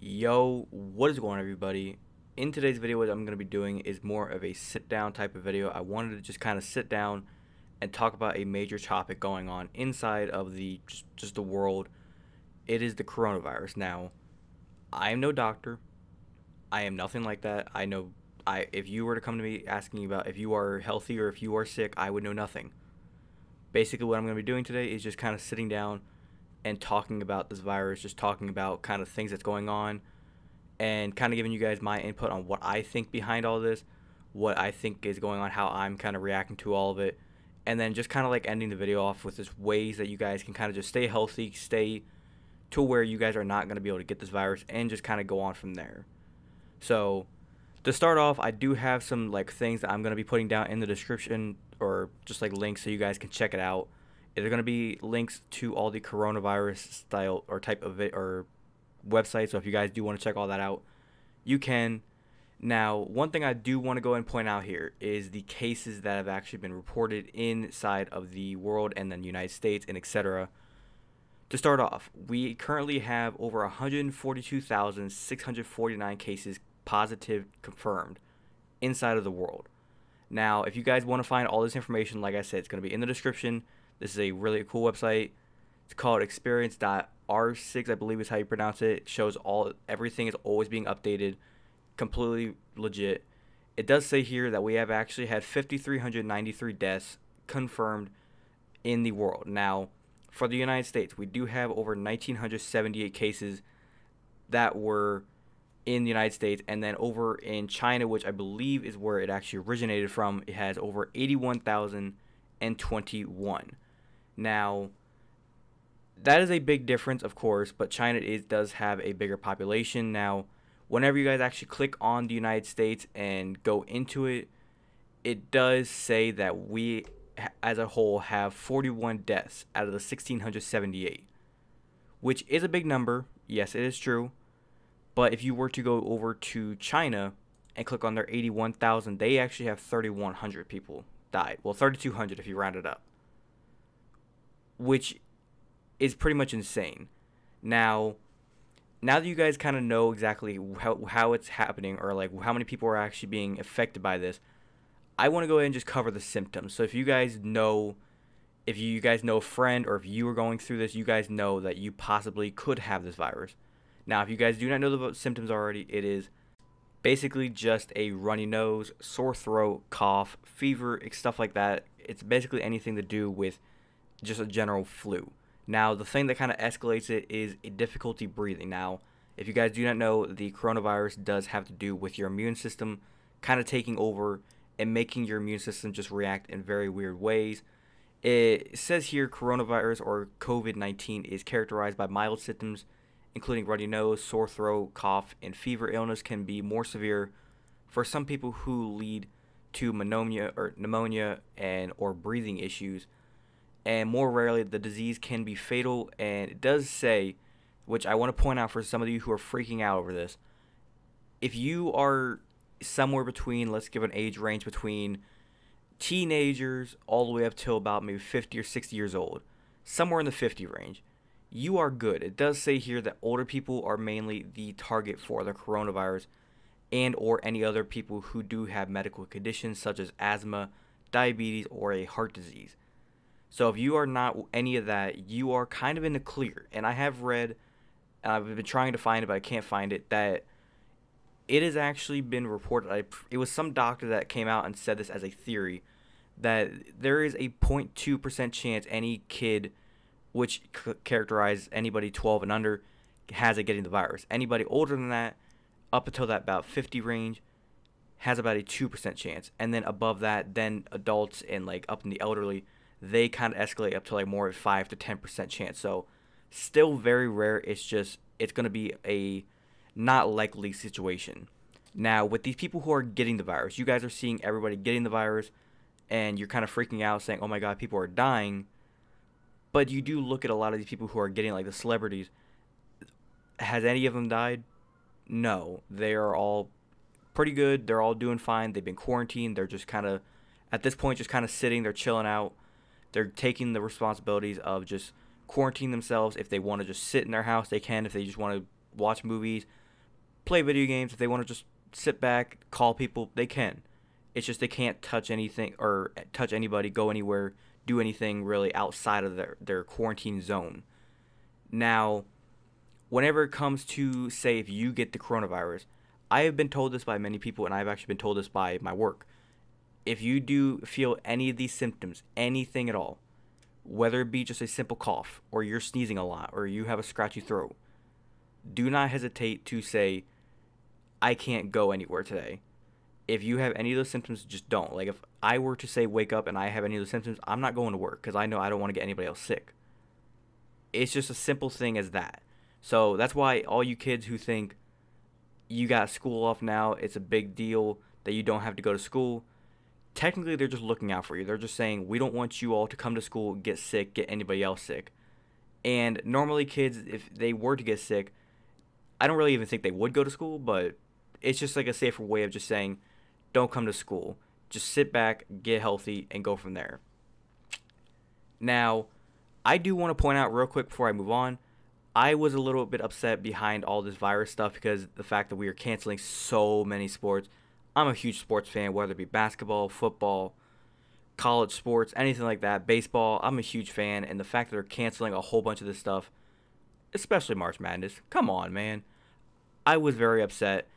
Yo, what is going on, everybody? In today's video, what I'm going to be doing is more of a sit down type of video. I wanted to just kind of sit down and talk about a major topic going on inside of the just the world. It is the coronavirus. Now, I am no doctor. I am nothing like that. I know I if you were to come to me asking about if you are healthy or if you are sick, I would know nothing. Basically, what I'm going to be doing today is just kind of sitting down and talking about this virus, just talking about kind of things that's going on and kind of giving you guys my input on what I think behind all this, what I think is going on, how I'm kind of reacting to all of it, and then just kind of like ending the video off with just ways that you guys can kind of just stay healthy, stay to where you guys are not going to be able to get this virus, and just kind of go on from there. So, to start off, I do have some like things that I'm going to be putting down in the description or just like links so you guys can check it out. There's going to be links to all the coronavirus style or type of it or website. So if you guys do want to check all that out, you can. Now, one thing I do want to go and point out here is the cases that have actually been reported inside of the world and then the United States and etc. To start off, we currently have over 142,649 cases positive confirmed inside of the world. Now, if you guys want to find all this information, like I said, it's going to be in the description. This is a really cool website. It's called experience.r6, I believe is how you pronounce it. It shows everything is always being updated, completely legit. It does say here that we have actually had 5,393 deaths confirmed in the world. Now, for the United States, we do have over 1,978 cases that were in the United States, and then over in China, which I believe is where it actually originated from, it has over 81,021. Now, that is a big difference, of course, but China does have a bigger population. Now, whenever you guys actually click on the United States and go into it, it does say that we, as a whole, have 41 deaths out of the 1,678, which is a big number. Yes, it is true. But if you were to go over to China and click on their 81,000, they actually have 3,100 people died. Well, 3,200 if you round it up, which is pretty much insane. Now that you guys kind of know exactly how it's happening or like how many people are actually being affected by this, I want to go ahead and just cover the symptoms. So if you guys know a friend or if you are going through this, you guys know that you possibly could have this virus. Now, if you guys do not know the symptoms already, it is basically just a runny nose, sore throat, cough, fever, stuff like that. It's basically anything to do with just a general flu. Now, the thing that kind of escalates it is a difficulty breathing. Now, if you guys do not know, the coronavirus does have to do with your immune system kind of taking over and making your immune system just react in very weird ways. It says here coronavirus or COVID-19 is characterized by mild symptoms including runny nose, sore throat, cough, and fever. Illness can be more severe for some people who lead to pneumonia and or breathing issues. And more rarely, the disease can be fatal. And it does say, which I want to point out for some of you who are freaking out over this, if you are somewhere between, let's give an age range between teenagers all the way up till about maybe 50 or 60 years old, somewhere in the 50 range, you are good. It does say here that older people are mainly the target for the coronavirus and or any other people who do have medical conditions such as asthma, diabetes, or a heart disease. So if you are not any of that, you are kind of in the clear. And I have read, and I've been trying to find it, but I can't find it, that it has actually been reported. It was some doctor that came out and said this as a theory, that there is a 0.2% chance any kid, which characterize anybody 12 and under, has it getting the virus. Anybody older than that, up until that about 50 range, has about a 2% chance. And then above that, then adults and like up in the elderly, they kind of escalate up to like more 5 to 10% chance. So still very rare. It's going to be a not likely situation. Now, with these people who are getting the virus, you guys are seeing everybody getting the virus, and you're kind of freaking out saying, oh my God, people are dying. But you do look at a lot of these people who are getting, like the celebrities. Has any of them died? No. They are all pretty good. They're all doing fine. They've been quarantined. They're just kind of, at this point, just kind of sitting. They're chilling out. They're taking the responsibilities of just quarantine themselves. If they want to just sit in their house, they can. If they just want to watch movies play video games, if they want to just sit back, call people, they can. It's just they can't touch anything or touch anybody, go anywhere, do anything really outside of their quarantine zone. Now, whenever it comes to, say, if you get the coronavirus, I have been told this by many people, and I've actually been told this by my work. If you do feel any of these symptoms, anything at all, whether it be just a simple cough, or you're sneezing a lot, or you have a scratchy throat, do not hesitate to say, I can't go anywhere today. If you have any of those symptoms, just don't. Like, if I were to say wake up and I have any of those symptoms, I'm not going to work because I know I don't want to get anybody else sick. It's just a simple thing as that. So that's why all you kids who think you got school off now, it's a big deal that you don't have to go to school, technically they're just looking out for you. They're just saying, we don't want you all to come to school, get sick, get anybody else sick. And normally kids, if they were to get sick, I don't really even think they would go to school, but it's just like a safer way of just saying, don't come to school. Just sit back, get healthy, and go from there. Now, I do want to point out real quick before I move on, I was a little bit upset behind all this virus stuff because the fact that we are canceling so many sports. I'm a huge sports fan, whether it be basketball, football, college sports, anything like that, baseball. I'm a huge fan, and the fact that they're canceling a whole bunch of this stuff, especially March Madness, come on, man. I was very upset,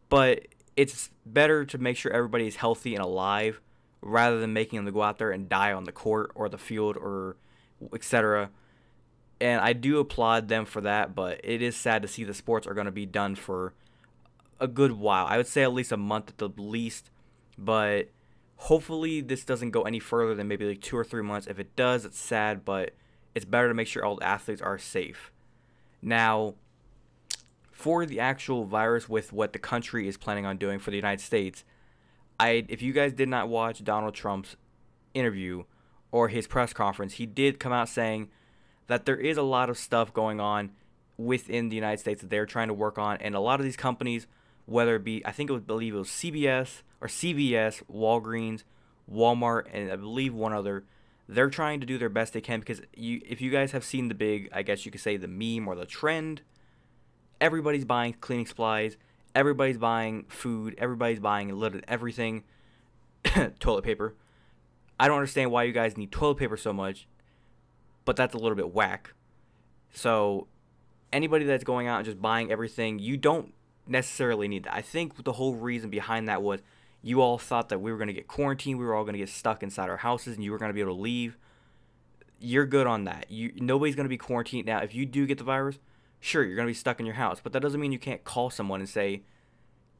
but it's better to make sure everybody is healthy and alive rather than making them go out there and die on the court or the field or etc. And I do applaud them for that, but it is sad to see the sports are going to be done for a good while. I would say at least a month at the least, but hopefully this doesn't go any further than maybe like 2 or 3 months. If it does, it's sad, but it's better to make sure all the athletes are safe. Now, for the actual virus with what the country is planning on doing for the United States, if you guys did not watch Donald Trump's interview or his press conference, he did come out saying that there is a lot of stuff going within the United States that they're trying to work on, and a lot of these companies, whether it be, I believe it was CBS or CVS, Walgreens, Walmart, and I believe one other, they're trying to do their best they can because if you guys have seen the big, I guess you could say the meme or the trend, everybody's buying cleaning supplies, everybody's buying food, everybody's buying literally everything, toilet paper. I don't understand why you guys need toilet paper so much, but that's a little bit whack. So anybody that's going out and just buying everything, you don't necessarily need that. I think the whole reason behind that was you all thought that we were going to get quarantined, we were all going to get stuck inside our houses, and you were going to be able to leave. You're good on that. Nobody's going to be quarantined. Now, if you do get the virus, sure, you're going to be stuck in your house, but that doesn't mean you can't call someone and say,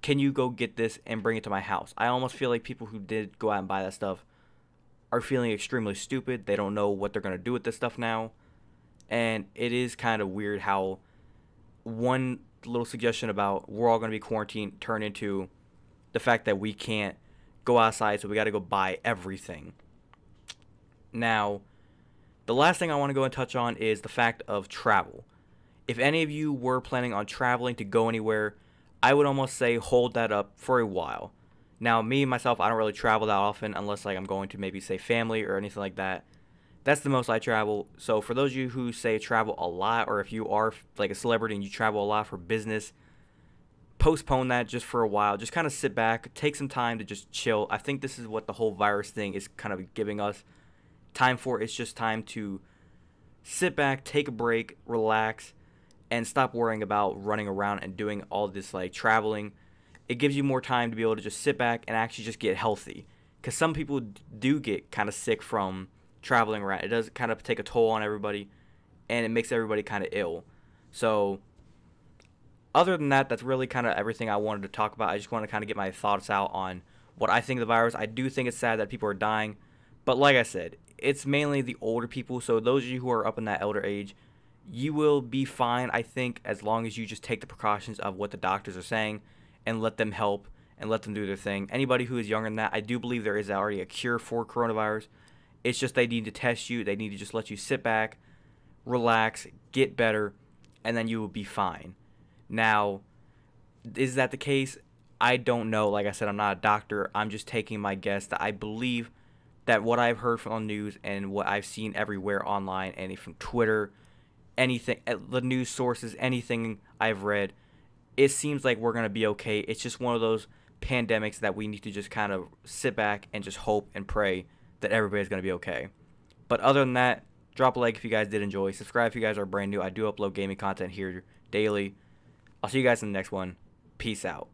can you go get this and bring it to my house? I almost feel like people who did go out and buy that stuff are feeling extremely stupid. They don't know what they're going to do with this stuff now. And it is kind of weird how one little suggestion about we're all going to be quarantined turned into the fact that we can't go outside, so we got to go buy everything. Now, the last thing I want to go and touch on is the fact of travel. If any of you were planning on traveling to go anywhere, I would almost say hold that up for a while. Now, me, myself, I don't really travel that often unless like I'm going to maybe say family or anything like that. That's the most I travel. So for those of you who say travel a lot, or if you are like a celebrity and you travel a lot for business, postpone that just for a while. Just kind of sit back, take some time to just chill. I think this is what the whole virus thing is kind of giving us time for. It's just time to sit back, take a break, relax, and stop worrying about running around and doing all this like traveling. It gives you more time to be able to just sit back and actually just get healthy. Because some people do get kind of sick from traveling around. It does kind of take a toll on everybody, and it makes everybody kind of ill. So other than that, that's really kind of everything I wanted to talk about. I just want to kind of get my thoughts out on what I think of the virus. I do think it's sad that people are dying, but like I said, it's mainly the older people. So those of you who are up in that elder age, you will be fine, I think, as long as you just take the precautions of what the doctors are saying and let them help and let them do their thing. Anybody who is younger than that, I do believe there is already a cure for coronavirus. It's just they need to test you. They need to just let you sit back, relax, get better, and then you will be fine. Now, is that the case? I don't know. Like I said, I'm not a doctor. I'm just taking my guess that I believe that what I've heard from the news and what I've seen everywhere online and from Twitter, anything, the news sources, anything I've read, it seems like we're going to be okay. It's just one of those pandemics that we need to just kind of sit back and just hope and pray that everybody's going to be okay. But other than that, drop a like if you guys did enjoy. Subscribe if you guys are brand new. I do upload gaming content here daily. I'll see you guys in the next one. Peace out.